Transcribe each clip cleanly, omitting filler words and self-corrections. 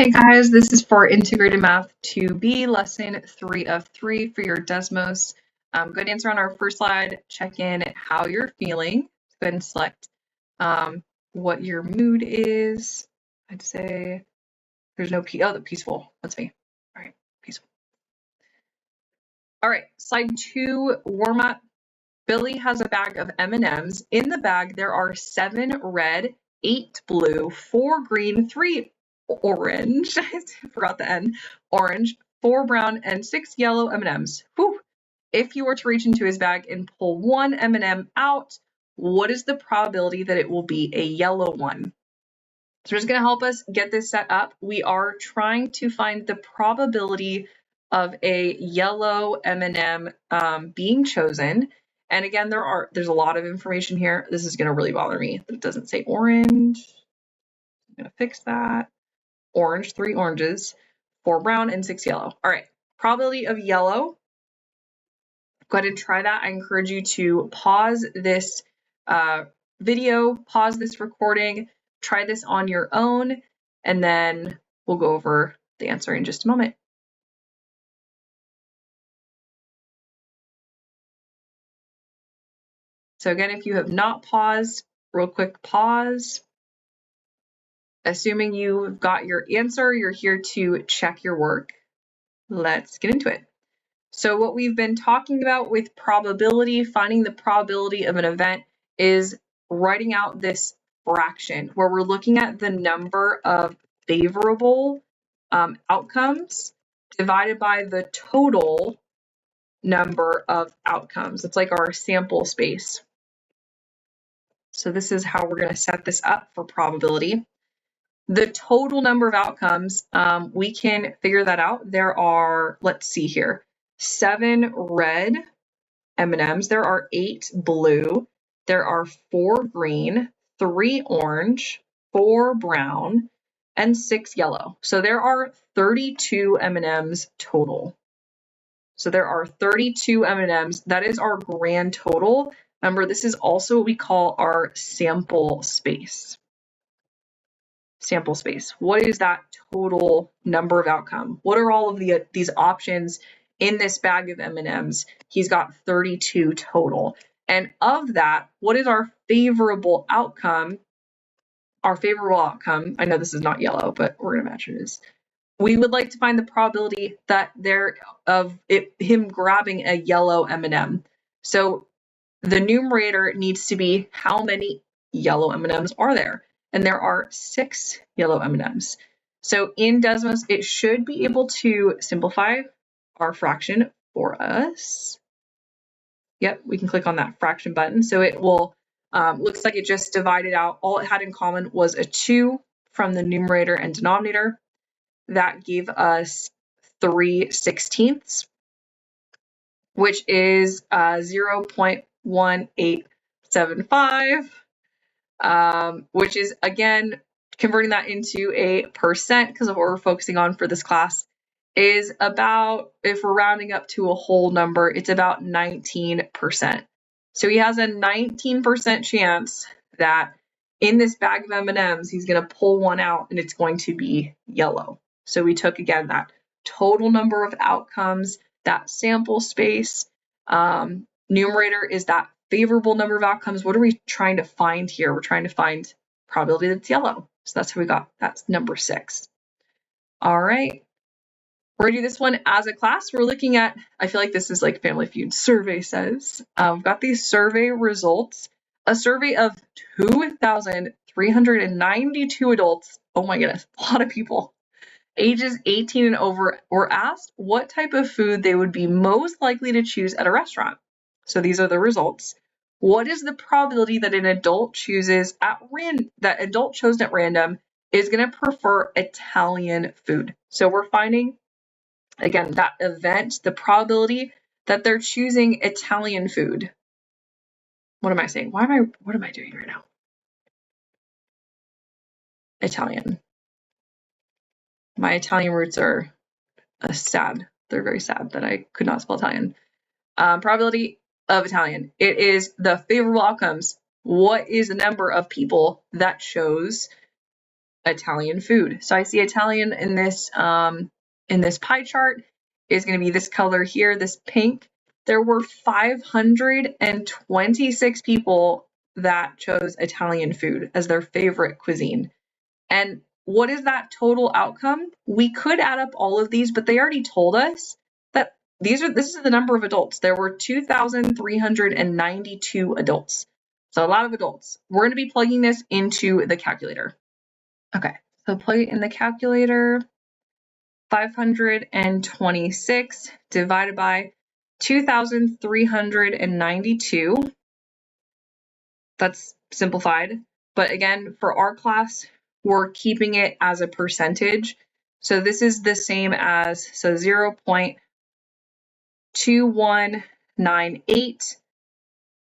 Hey guys, this is for Integrated Math 2B, lesson 3 of 3 for your Desmos. Go ahead and answer on our first slide, check in how you're feeling. Go ahead and select what your mood is. I'd say there's no the peaceful. That's me. All right, peaceful. All right, slide 2, warm up. Billy has a bag of M&Ms. In the bag, there are 7 red, 8 blue, 4 green, 3 orange, I forgot the N, orange, 4 brown, and 6 yellow M&Ms. Whew. If you were to reach into his bag and pull one M&M out, what is the probability that it will be a yellow one? So just going to help us get this set up. We are trying to find the probability of a yellow M&M being chosen. And again, there's a lot of information here. This is going to really bother me that it doesn't say orange. I'm going to fix that. Orange, 3 oranges, 4 brown, and 6 yellow. All right, probability of yellow. Go ahead and try that. I encourage you to pause this video, pause this recording, try this on your own, and then we'll go over the answer in just a moment. So again, if you have not paused, real quick pause. Assuming you've got your answer, you're here to check your work. Let's get into it. So what we've been talking about with probability, finding the probability of an event, is writing out this fraction where we're looking at the number of favorable outcomes divided by the total number of outcomes. It's like our sample space. So this is how we're going to set this up for probability. The total number of outcomes, we can figure that out. There are, let's see here, 7 red M&Ms. There are 8 blue. There are 4 green, 3 orange, 4 brown, and 6 yellow. So there are 32 M&Ms total. So there are 32 M&Ms. That is our grand total. Remember, this is also what we call our sample space. Sample space. What is that total number of outcome? What are all of these options in this bag of M&Ms? He's got 32 total. And of that, what is our favorable outcome? Our favorable outcome, I know this is not yellow, but we're going to match it is. We would like to find the probability that him grabbing a yellow M&M. So the numerator needs to be how many yellow M&Ms are there? And there are 6 yellow M&Ms. So in Desmos, it should be able to simplify our fraction for us. Yep, we can click on that fraction button. So it will, looks like it just divided out. All it had in common was a 2 from the numerator and denominator. That gave us 3/16, which is 0.1875. Which is, again, converting that into a percent, because of what we're focusing on for this class, is about, if we're rounding up to a whole number, it's about 19%. So he has a 19% chance that in this bag of M&Ms, he's going to pull one out and it's going to be yellow. So we took, again, that total number of outcomes, that sample space. Numerator is that favorable number of outcomes. What are we trying to find here? We're trying to find probability that's yellow. So that's how we got, that's number 6. All right. We're going to do this one as a class. We're looking at, I feel like this is like Family Feud survey says. We've got these survey results. A survey of 2,392 adults. Oh my goodness, a lot of people. Ages 18 and over were asked what type of food they would be most likely to choose at a restaurant. So these are the results. What is the probability that an adult chosen at random is going to prefer Italian food? So we're finding, again, that event, the probability that they're choosing Italian food. What am I saying? What am I doing right now? Italian. My Italian roots are sad. They're very sad that I could not spell Italian. Probability of Italian. It is the favorable outcomes. What is the number of people that chose Italian food. So I see Italian in this pie chart is going to be this color here, this pink. There were 526 people that chose Italian food as their favorite cuisine. And what is that total outcome? We could add up all of these, but they already told us that this is the number of adults. There were 2,392 adults. So a lot of adults. We're going to be plugging this into the calculator. Okay, so plug it in the calculator. 526 divided by 2,392. That's simplified. But again, for our class, we're keeping it as a percentage. So this is the same as, 0.2198.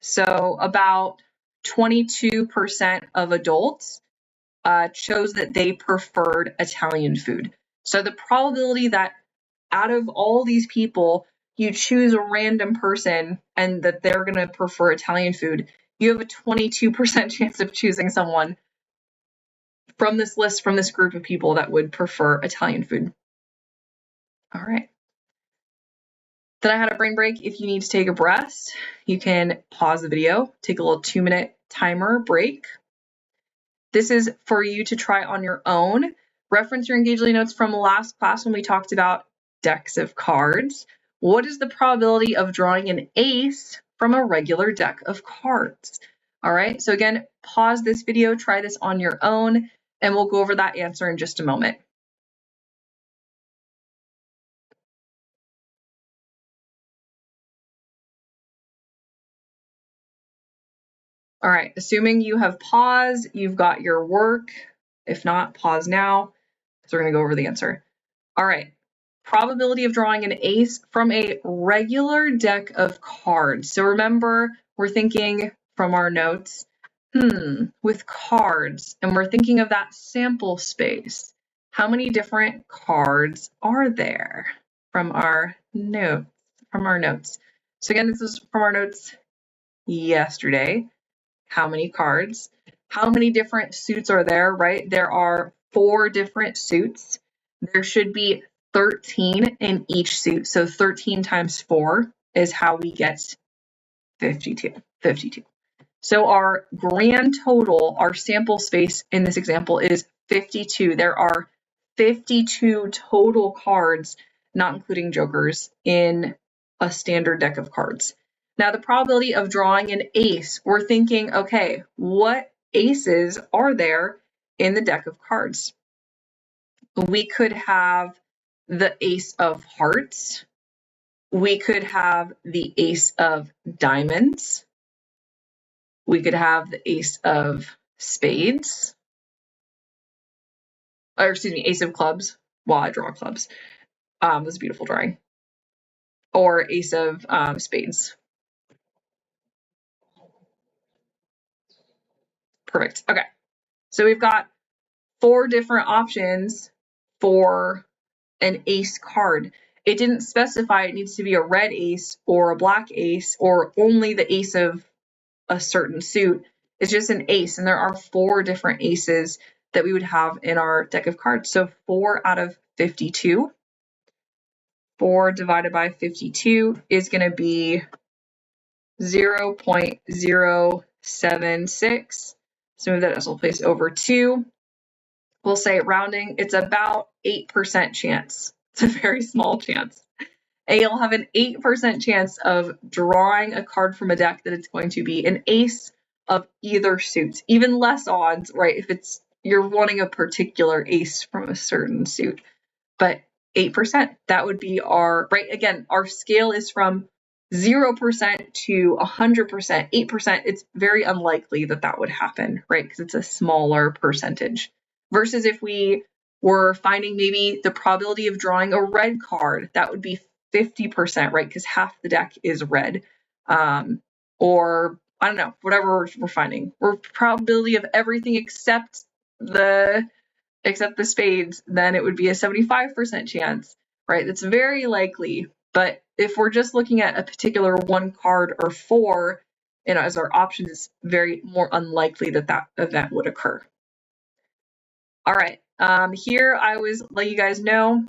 So about 22% of adults chose that they preferred Italian food. So the probability that out of all these people, you choose a random person and that they're going to prefer Italian food, you have a 22% chance of choosing someone from this list, from this group of people that would prefer Italian food. All right. Then I had a brain break. If you need to take a breath, you can pause the video, take a little 2-minute timer break. This is for you to try on your own. Reference your Engagely notes from last class when we talked about decks of cards. What is the probability of drawing an ace from a regular deck of cards? All right, so again, pause this video, try this on your own, and we'll go over that answer in just a moment. All right, assuming you have paused, you've got your work. If not, pause now, because we're going to go over the answer. All right, probability of drawing an ace from a regular deck of cards. So remember, we're thinking from our notes, with cards, and we're thinking of that sample space. How many different cards are there from our notes? So again, this is from our notes yesterday. How many cards? How many different suits are there, right? There are 4 different suits. There should be 13 in each suit. So 13 times 4 is how we get 52. So our grand total, our sample space in this example is 52. There are 52 total cards, not including jokers, in a standard deck of cards. Now, the probability of drawing an ace, we're thinking, okay, what aces are there in the deck of cards? We could have the ace of hearts. We could have the ace of diamonds. We could have the ace of spades. Or excuse me, ace of clubs. While I draw clubs. This is a beautiful drawing. Or ace of spades. Perfect. Okay. So we've got 4 different options for an ace card. It didn't specify it needs to be a red ace or a black ace or only the ace of a certain suit. It's just an ace, and there are 4 different aces that we would have in our deck of cards. So 4 out of 52. 4 divided by 52 is going to be 0.076. So move that decimal place over 2. We'll say rounding, it's about 8% chance. It's a very small chance. And you'll have an 8% chance of drawing a card from a deck that it's going to be an ace of either suit. Even less odds, right, if it's you're wanting a particular ace from a certain suit. But 8%, that would be our, right, again, our scale is from 0% to 100%. 8%, it's very unlikely that that would happen, right, because it's a smaller percentage. Versus if we were finding maybe the probability of drawing a red card, that would be 50%, right, because half the deck is red. Or, I don't know, whatever we're finding. Or probability of everything except the spades, then it would be a 75% chance, right? That's very likely. But if we're just looking at a particular 1 card or 4, as our options, it's very more unlikely that that event would occur. All right, here I was let you guys know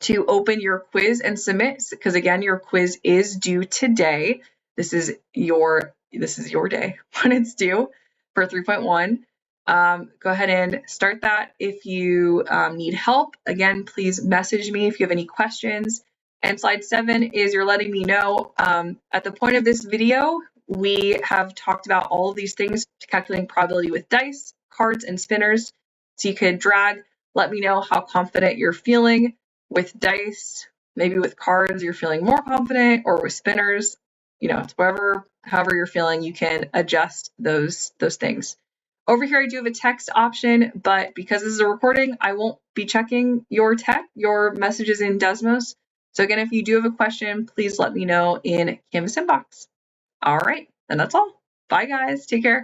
to open your quiz and submit, because again, your quiz is due today. This is your day when it's due for 3.1. Go ahead and start that. If you need help, again, please message me if you have any questions. And slide 7 is you're letting me know at the point of this video, we have talked about all of these things to calculating probability with dice, cards, and spinners. So you could drag, let me know how confident you're feeling with dice. Maybe with cards you're feeling more confident, or with spinners, it's however you're feeling, you can adjust those things. Over here I do have a text option, but because this is a recording, I won't be checking your messages in Desmos. So again, if you do have a question, please let me know in Canvas inbox. All right, and that's all. Bye guys, take care.